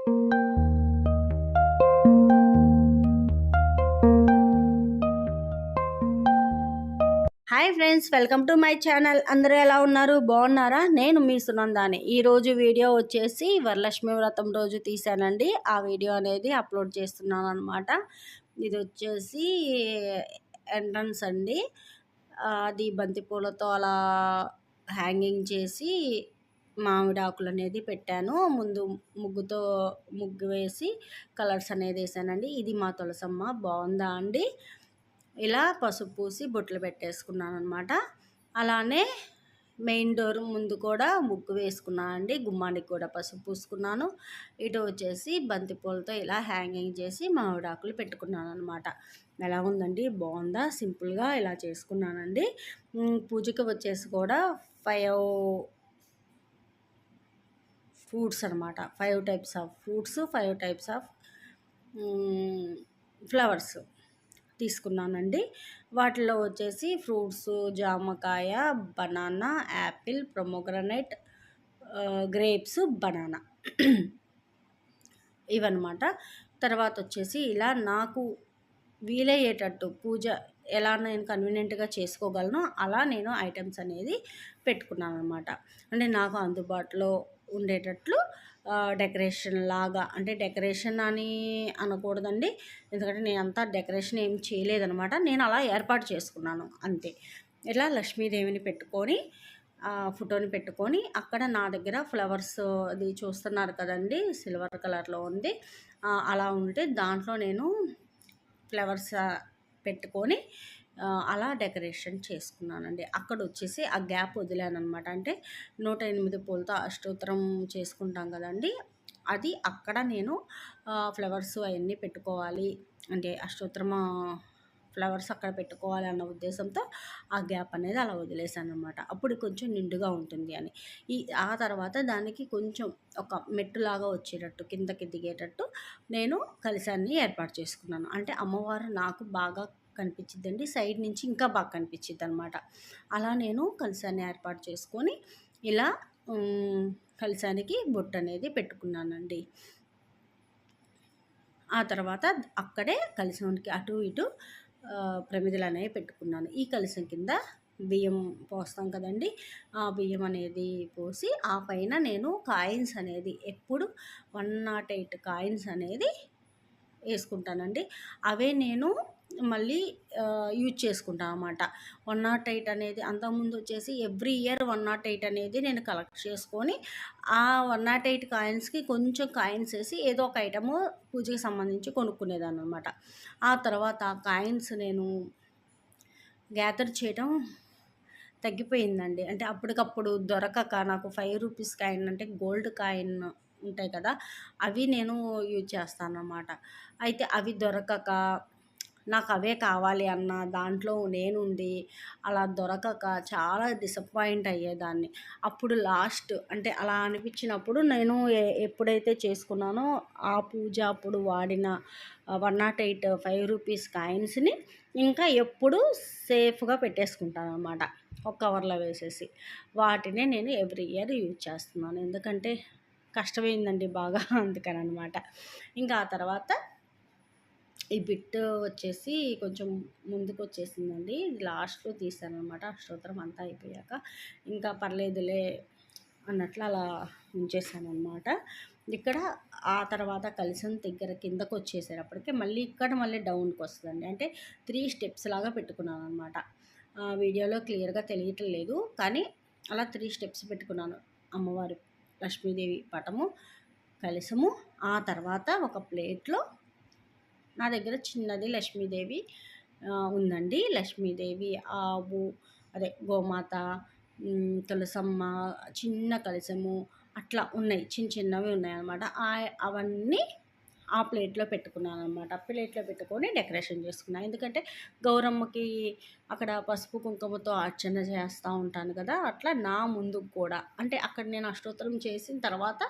Hi friends, welcome to my channel. అందరూ ఎలా ఉన్నారు? బాగున్నారా? నేను మీ సునందాని. ఈరోజు వీడియో వచ్చేసి వరలక్ష్మి వ్రతం రోజు తీసానండి. ఆ వీడియో అనేది అప్లోడ్ చేస్తున్నాను అనమాట. ఇది వచ్చేసి ఎంట్రన్స్ అండి. అది బంతిపూలతో అలా హ్యాంగింగ్ చేసి మామిడి ఆకులు అనేది పెట్టాను. ముందు ముగ్గు వేసి కలర్స్ అనేది వేసానండి. ఇది మా తులసమ్మ. బాగుందా అండి? ఇలా పసుపు పూసి బొట్లు పెట్టేసుకున్నాను అనమాట. అలానే మెయిన్ డోర్ ముందు కూడా ముగ్గు వేసుకున్నాను అండి. గుమ్మానికి కూడా పసుపు పూసుకున్నాను. ఇటు వచ్చేసి బంతిపూలతో ఇలా హ్యాంగింగ్ చేసి మామిడాకులు పెట్టుకున్నాను అనమాట. ఎలా ఉందండి? బాగుందా? సింపుల్గా ఇలా చేసుకున్నానండి. పూజకి వచ్చేసి కూడా 5 ఫ్రూట్స్ అనమాట. 5 types of fruits, 5 types of flowers తీసుకున్నానండి. వాటిలో వచ్చేసి ఫ్రూట్స్ జామకాయ, banana, Apple, pomegranate, grapes, banana ఇవన్నమాట. తర్వాత వచ్చేసి ఇలా నాకు వీలయ్యేటట్టు పూజ ఎలా నేను కన్వీనియంట్గా చేసుకోగలను అలా నేను ఐటమ్స్ అనేది పెట్టుకున్నాను అనమాట. అంటే నాకు అందుబాటులో ఉండేటట్లు డెకరేషన్ లాగా, అంటే డెకరేషన్ అని అనకూడదండి, ఎందుకంటే నేను అంతా డెకరేషన్ ఏం చేయలేదనమాట. నేను అలా ఏర్పాటు చేసుకున్నాను అంతే. ఇలా లక్ష్మీదేవిని పెట్టుకొని ఫోటోని పెట్టుకొని అక్కడ నా దగ్గర ఫ్లవర్స్ అది చూస్తున్నారు కదండి, సిల్వర్ కలర్లో ఉంది. అలా ఉంటే దాంట్లో నేను ఫ్లవర్స్ పెట్టుకొని అలా డెకరేషన్ చేసుకున్నానండి. అక్కడ వచ్చేసి ఆ గ్యాప్ వదిలాను అనమాట. అంటే 108 పూలతో అష్టోత్తరం చేసుకుంటాం కదండి, అది అక్కడ నేను ఫ్లవర్స్ అవన్నీ పెట్టుకోవాలి, అంటే అష్టోత్తరం ఫ్లవర్స్ అక్కడ పెట్టుకోవాలి అన్న ఉద్దేశంతో ఆ గ్యాప్ అనేది అలా వదిలేసాను అనమాట. అప్పుడు కొంచెం నిండుగా ఉంటుంది అని. ఆ తర్వాత దానికి కొంచెం ఒక మెట్టులాగా వచ్చేటట్టు కిందకి దిగేటట్టు నేను కలశాన్ని ఏర్పాటు చేసుకున్నాను. అంటే అమ్మవారు నాకు బాగా కనిపించిద్దండి, సైడ్ నుంచి ఇంకా బాగా కనిపించిద్ది అనమాట. అలా నేను కలశాన్ని ఏర్పాటు చేసుకొని ఇలా కలశానికి బొట్టు అనేది పెట్టుకున్నానండి. ఆ తర్వాత అక్కడే కలశానికి అటు ఇటు ప్రమిదలు అనేవి పెట్టుకున్నాను. ఈ కలశం కింద బియ్యం పోస్తాం కదండి, ఆ బియ్యం అనేది పోసి ఆ పైన నేను కాయిన్స్ అనేది ఎప్పుడు 108 కాయిన్స్ అనేది వేసుకుంటానండి. అవే నేను మళ్ళీ యూజ్ చేసుకుంటాను అన్నమాట. 108 అనేది అంతకుముందు వచ్చేసి ఎవ్రీ ఇయర్ 108 అనేది నేను కలెక్ట్ చేసుకొని ఆ 108 కాయిన్స్కి కొంచెం కాయిన్స్ వేసి ఏదో ఒక ఐటము పూజకి సంబంధించి కొనుక్కునేదాన్ని అనమాట. ఆ తర్వాత ఆ కాయిన్స్ నేను గ్యాదర్ చేయడం తగ్గిపోయిందండి. అంటే అప్పటికప్పుడు దొరకక నాకు 5 రూపీస్ కాయిన్, అంటే గోల్డ్ కాయిన్ ఉంటాయి కదా, అవి నేను యూజ్ చేస్తానన్నమాట. అయితే అవి దొరకక నాకు అవే కావాలి అన్న దాంట్లో నేనుండి అలా దొరకక చాలా డిసప్పాయింట్ అయ్యేదాన్ని. అప్పుడు లాస్ట్ అంటే అలా అనిపించినప్పుడు నేను ఎప్పుడైతే చేసుకున్నానో ఆ పూజ అప్పుడు వాడిన 108 5 రూపీస్ కాయిన్స్ని ఇంకా ఎప్పుడు సేఫ్గా పెట్టేసుకుంటాను అనమాట, ఒక కవర్లో వేసేసి. వాటినే నేను ఎవ్రీ ఇయర్ యూజ్ చేస్తున్నాను, ఎందుకంటే కష్టమైందండి బాగా, అందుకని అనమాట. ఇంకా ఆ తర్వాత ఈ బిట్ వచ్చేసి కొంచెం ముందుకు వచ్చేసిందండి, లాస్ట్లో తీసాను అనమాట. అష్టోత్తరం అంతా అయిపోయాక ఇంకా పర్లేదులే అన్నట్లు అలా ఉంచేసాను అనమాట. ఇక్కడ ఆ తర్వాత కలశం దగ్గర కిందకు వచ్చేసేటప్పటికి మళ్ళీ డౌన్కి వస్తుందండి. అంటే 3 స్టెప్స్ లాగా పెట్టుకున్నాను అనమాట. వీడియోలో క్లియర్గా తెలియట్లేదు, కానీ అలా 3 స్టెప్స్ పెట్టుకున్నాను. అమ్మవారి లక్ష్మీదేవి పటము, కలశము, ఆ తర్వాత ఒక ప్లేట్లో నా దగ్గర చిన్నది లక్ష్మీదేవి ఉందండి. లక్ష్మీదేవి, ఆవు, అదే గోమాత, తులసమ్మ, చిన్న కలశము అట్లా ఉన్నాయి, చిన్నవి ఉన్నాయన్నమాట. అవన్నీ ఆ ప్లేట్లో పెట్టుకున్నాను అనమాట. ప్లేట్లో పెట్టుకొని డెకరేషన్ చేసుకున్నాను. ఎందుకంటే గౌరమ్మకి అక్కడ పసుపు కుంకుమతో అర్చన చేస్తూ ఉంటాను కదా, అట్లా నా ముందుకు కూడా, అంటే అక్కడ నేను అష్టోత్తరం చేసిన తర్వాత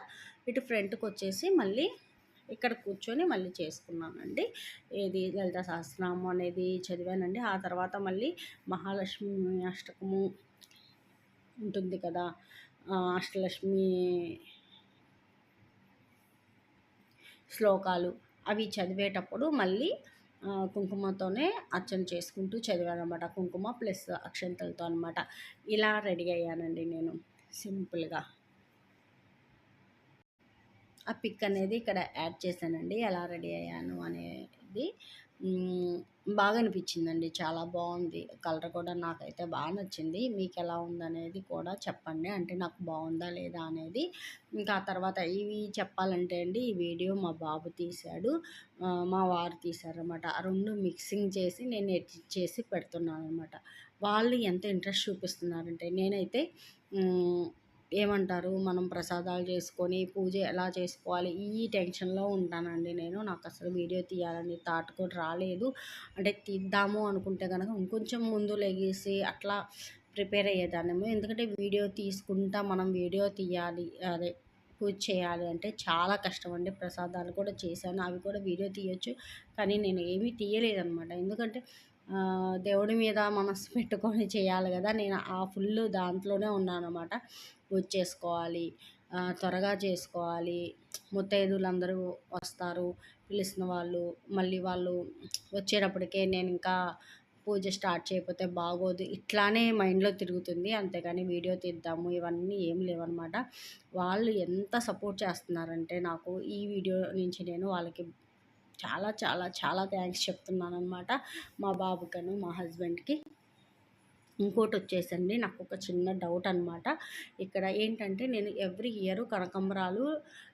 ఇటు ఫ్రంట్కి వచ్చేసి మళ్ళీ ఇక్కడ కూర్చొని మళ్ళీ చేసుకున్నానండి. ఏది లలిత సహస్రనామం అనేది చదివానండి. ఆ తర్వాత మళ్ళీ మహాలక్ష్మి అష్టకము ఉంటుంది కదా, అష్టలక్ష్మి శ్లోకాలు అవి చదివేటప్పుడు మళ్ళీ కుంకుమతోనే అర్చన చేసుకుంటూ చదివానమాట. కుంకుమ ప్లస్ అక్షంతలతో అనమాట. ఇలా రెడీ అయ్యానండి నేను సింపుల్గా. ఆ పిక్ అనేది ఇక్కడ యాడ్ చేశానండి, ఎలా రెడీ అయ్యాను అనేది. బాగా అనిపించిందండి, చాలా బాగుంది. కలర్ కూడా నాకైతే బాగా నచ్చింది. మీకు ఎలా ఉందనేది కూడా చెప్పండి, అంటే నాకు బాగుందా లేదా అనేది. ఇంకా ఆ తర్వాత ఇవి చెప్పాలంటే అండి, ఈ వీడియో మా బాబు తీశాడు, మా వారు తీశారనమాట. ఆ రెండు మిక్సింగ్ చేసి నేను ఎడిట్ చేసి పెడుతున్నాను అనమాట. వాళ్ళు ఎంత ఇంట్రెస్ట్ చూపిస్తున్నారంటే, నేనైతే ఏమంటారు, మనం ప్రసాదాలు చేసుకొని పూజ ఎలా చేసుకోవాలి ఈ టెన్షన్లో ఉంటానండి నేను. నాకు అసలు వీడియో తీయాలని థాట్ కూడా రాలేదు. అంటే తీద్దాము అనుకుంటే కనుక ఇంకొంచెం ముందు లెగిసి అట్లా ప్రిపేర్ అయ్యేదాన్నేమో. ఎందుకంటే వీడియో తీసుకుంటా మనం వీడియో తీయాలి, అదే పూజ చేయాలి అంటే చాలా కష్టం అండి. ప్రసాదాలు కూడా చేశాను, అవి కూడా వీడియో తీయొచ్చు, కానీ నేను ఏమీ తీయలేదనమాట. ఎందుకంటే దేవుడి మీద మనసు పెట్టుకొని చేయాలి కదా. నేను ఆ ఫుల్ దాంట్లోనే ఉన్నానన్నమాట. పూజ చేసుకోవాలి, త్వరగా చేసుకోవాలి, ముత్తైదువులందరూ వస్తారు, పిలిచిన వాళ్ళు, మళ్ళీ వాళ్ళు వచ్చేటప్పటికే నేను ఇంకా పూజ స్టార్ట్ చేయకపోతే బాగోదు, ఇట్లానే మైండ్లో తిరుగుతుంది. అంతేగాని వీడియో తీద్దాము ఇవన్నీ ఏం లేవన్నమాట. వాళ్ళు ఎంత సపోర్ట్ చేస్తున్నారంటే నాకు, ఈ వీడియో నుంచి నేను వాళ్ళకి చాలా చాలా చాలా థ్యాంక్స్ చెప్తున్నానమాట, మా బాబుకను మా హస్బెండ్కి. ఇంకోటి వచ్చేసండి, నాకు ఒక చిన్న డౌట్ అనమాట. ఇక్కడ ఏంటంటే, నేను ఎవ్రీ ఇయర్ కనకంబరాలు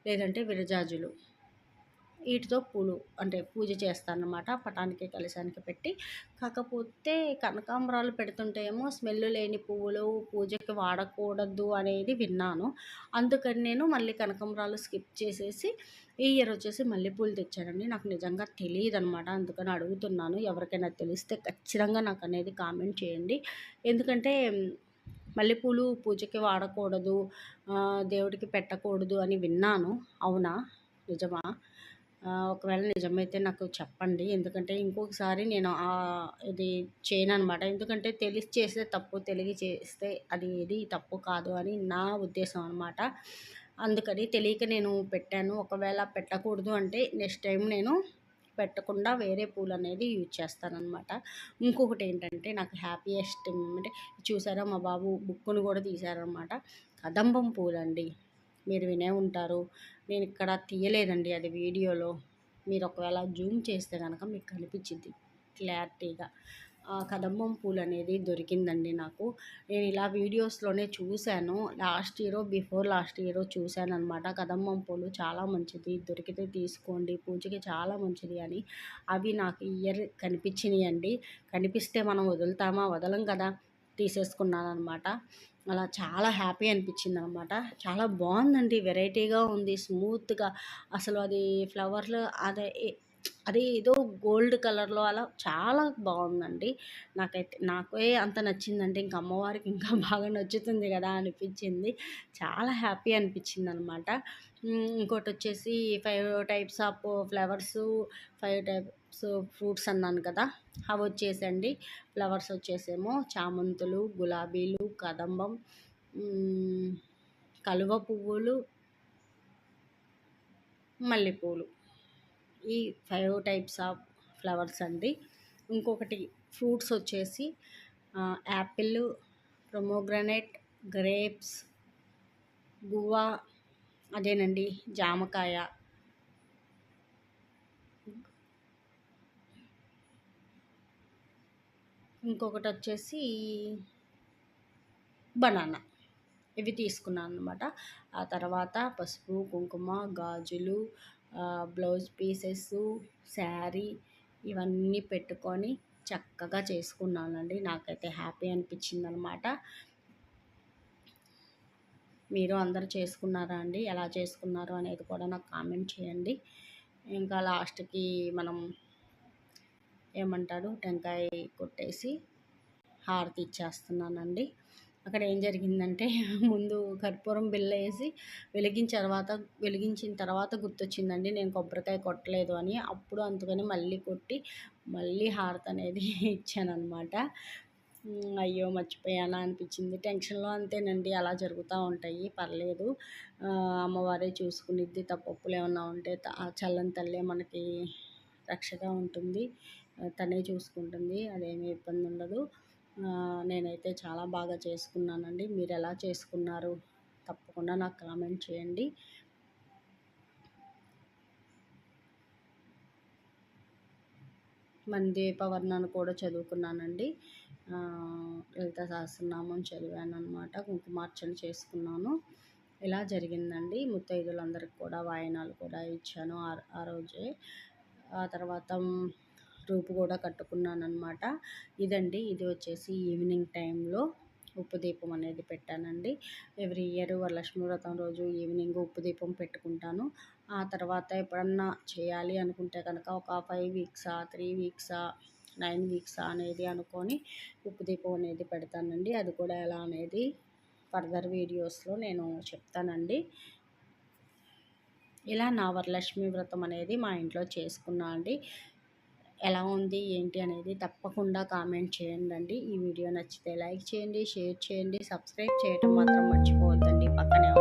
లేదంటే విరజాజులు వీటితో పూలు అంటే పూజ చేస్తానన్నమాట, పటానికి కలశానికి పెట్టి. కాకపోతే కనకాంబరాలు పెడుతుంటే ఏమో స్మెల్ లేని పువ్వులు పూజకి వాడకూడదు అనేది విన్నాను. అందుకని నేను మళ్ళీ కనకాంబరాలు స్కిప్ చేసేసి ఈ ఇయర్ వచ్చేసి మల్లెపూలు తెచ్చానండి. నాకు నిజంగా తెలియదనమాట, అందుకని అడుగుతున్నాను. ఎవరికైనా తెలిస్తే ఖచ్చితంగా నాకు అనేది కామెంట్ చేయండి. ఎందుకంటే మల్లెపూలు పూజకి వాడకూడదు, దేవుడికి పెట్టకూడదు అని విన్నాను. అవునా, నిజమా? ఒకవేళ నిజమైతే నాకు చెప్పండి. ఎందుకంటే ఇంకొకసారి నేను ఇది చేయననమాట. ఎందుకంటే తెలిసి చేస్తే తప్పు, తెలియ చేస్తే అది ఏది తప్పు కాదు అని నా ఉద్దేశం అనమాట. అందుకని తెలియక నేను పెట్టాను. ఒకవేళ పెట్టకూడదు అంటే నెక్స్ట్ టైం నేను పెట్టకుండా వేరే పూలు అనేది యూజ్ చేస్తానన్నమాట. ఇంకొకటి ఏంటంటే, నాకు హ్యాపీయెస్ట్ అంటే చూసారా, మా బాబు బుక్కును కూడా తీశారనమాట. కదంబం పూలండి, మీరు వినే ఉంటారు. నేను ఇక్కడ తీయలేదండి అది వీడియోలో. మీరు ఒకవేళ జూమ్ చేస్తే కనుక మీకు కనిపించింది క్లారిటీగా. కదంబం పూలు అనేది దొరికిందండి నాకు. నేను ఇలా వీడియోస్లోనే చూశాను. లాస్ట్ ఇయరో బిఫోర్ లాస్ట్ ఇయరో చూశాను అనమాట. కదంబం పూలు చాలా మంచిది, దొరికితే తీసుకోండి, పూజకి చాలా మంచిది అని. అవి నాకు ఇయర్ కనిపించినాయండి. కనిపిస్తే మనం వదులుతామా, వదలం కదా. తీసేసుకున్నాను అనమాట. అలా చాలా హ్యాపీ అనిపించింది అనమాట. చాలా బాగుందండి, వెరైటీగా ఉంది, స్మూత్గా. అసలు అది ఫ్లవర్లు అదే ఏదో గోల్డ్ కలర్లో అలా చాలా బాగుందండి. నాకే అంత నచ్చిందంటే ఇంక అమ్మవారికి ఇంకా బాగా నచ్చుతుంది కదా అనిపించింది. చాలా హ్యాపీ అనిపించింది అనమాట. ఇంకోటి వచ్చేసి 5 types of flowers, 5 types fruits అన్నాను కదా, అవి వచ్చేసండి. ఫ్లవర్స్ వచ్చేసేమో చామంతులు, గులాబీలు, కదంబం, కలువ పువ్వులు, మల్లెపూలు, ఈ 5 టైప్స్ ఆఫ్ ఫ్లవర్స్ అండి. ఇంకొకటి ఫ్రూట్స్ వచ్చేసి యాపిల్, ప్రొమోగ్రనేట్, గ్రేప్స్, గువా, అదేనండి జామకాయ, ఇంకొకటి వచ్చేసి బనానా. ఇవి తీసుకున్నాను అనమాట. ఆ తర్వాత పసుపు, కుంకుమ, గాజులు, బ్లౌజ్ పీసెస్, శారీ ఇవన్నీ పెట్టుకొని చక్కగా చేసుకున్నానండి. నాకైతే హ్యాపీ అనిపించింది అనమాట. మీరు అందరూ చేసుకున్నారా అండి? ఎలా చేసుకున్నారు అనేది కూడా నాకు కామెంట్ చేయండి. ఇంకా లాస్ట్కి మనం ఏమంటారు, టెంకాయ కొట్టేసి హారతి ఇచ్చేస్తున్నానండి. అక్కడ ఏం జరిగిందంటే, ముందు కర్పూరం బిళ్ళ వేసి వెలిగించిన తర్వాత గుర్తొచ్చిందండి నేను కొబ్బరికాయ కొట్టలేదు అని. అప్పుడు అందుకని మళ్ళీ కొట్టి మళ్ళీ హారతి అనేది ఇచ్చానమాట. అయ్యో! మర్చిపోయానా అనిపించింది. టెన్షన్‌లో అంతేనండి, అలా జరుగుతూ ఉంటాయి. పర్లేదు. అమ్మవారే చూసుకునిద్ది. తప్పొప్పులేమన్నా ఉంటే ఆ చల్లని తల్లే మనకి రక్షగా ఉంటుంది. తనే చూసుకుంటుంది. అదేమీ ఇబ్బందుండదు. నేనైతే చాలా బాగా చేసుకున్నానండి. మీరెలా చేసుకున్నారు? తప్పకుండా నాకు కామెంట్ చేయండి. దీపవర్ణన కూడా చదువుకున్నానండి. లలితా సహస్రనామం చదివాననమాట. కుంకుమార్చన చేసుకున్నాను. ఇలా జరిగిందండి. ముత్తైదులందరికి కూడా వాయినాలు కూడా ఇచ్చాను ఆ రోజే. ఆ తర్వాత రూపు కూడా కట్టుకున్నాననమాట. ఇదండి, ఇది వచ్చేసి ఈవినింగ్ టైంలో ఉప్పు దీపం అనేది పెట్టానండి. ఎవ్రీ ఇయర్ వరలక్ష్మి వ్రతం రోజు ఈవినింగ్ ఉప్పు దీపం పెట్టుకుంటాను. ఆ తర్వాత ఎప్పుడన్నా చేయాలి అనుకుంటే కనుక ఒక 5 వీక్సా, 3 వీక్సా, 9 వీక్సా అనేది అనుకొని ఉప్పు దీపం అనేది పెడతానండి. అది కూడా ఎలా అనేది ఫర్దర్ వీడియోస్లో నేను చెప్తానండి. ఇలా నా వరలక్ష్మి వ్రతం అనేది మా ఇంట్లో చేసుకున్నా అండి. ఎలా ఉంది ఏంటి అనేది తప్పకుండా కామెంట్ చేయండి. ఈ వీడియో నచ్చితే లైక్ చేయండి, షేర్ చేయండి, సబ్స్క్రైబ్ చేయటం మాత్రం మర్చిపోవద్దండి. పక్కనే